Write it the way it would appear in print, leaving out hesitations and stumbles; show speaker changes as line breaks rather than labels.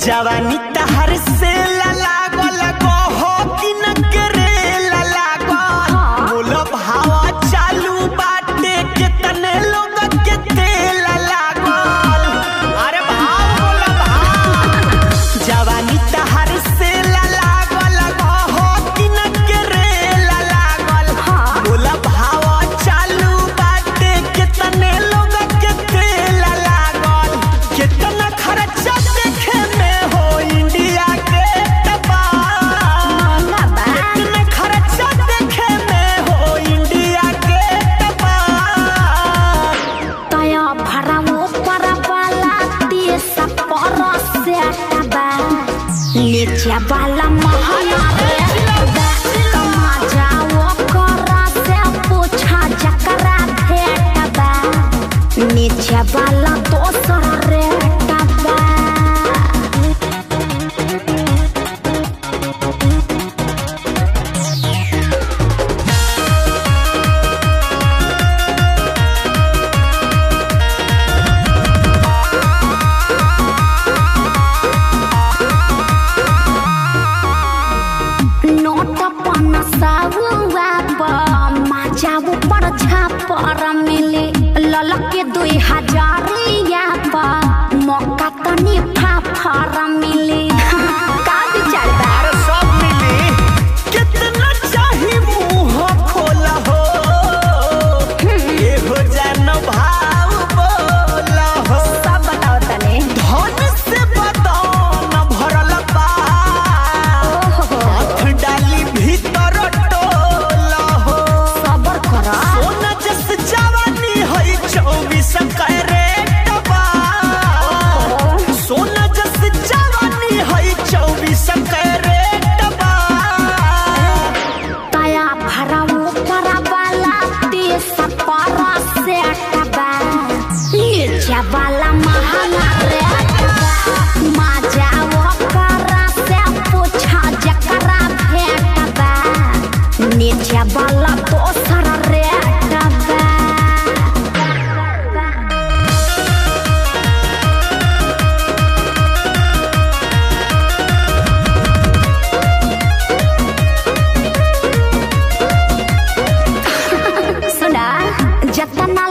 जवानी तहर से लागल हो कि न करे लागल बोलो भावा चालू बाटे कितने लोग के तेल लागल। अरे भाव बोलो भाव जवानी तहर से लागल हो कि न करे लागल बोलो भावा चालू बाटे कितने लोग के तेल लागल। कितना खर्चा देखे
बाला महला कमा जाओ करा से पूछा जकरा भेटबा नीचे वाला दोसर रेटबा। ऊपर छापर मिली ललके 2000 मौका तनी फाफर मिली का विचार
बा सब मिली कितना चाही मुंह खोला हो ये हो जान भाव बोला हो
सब बताओ तने
धन से बदन भरल बा हाथ डाली भीतर टोला हो
सबर करा
सोना जस जवानी है 24 कैरेट बा सोना जस जवानी है 24 कैरेट बा।
तया भरा ऊपर वाला 30 पर सेट बा नीचे वाला महंगा रेट बा मजा ओकरा से पूछा जकरा भेटबा नीचे वाला दोसर रेट बा। सुना जतना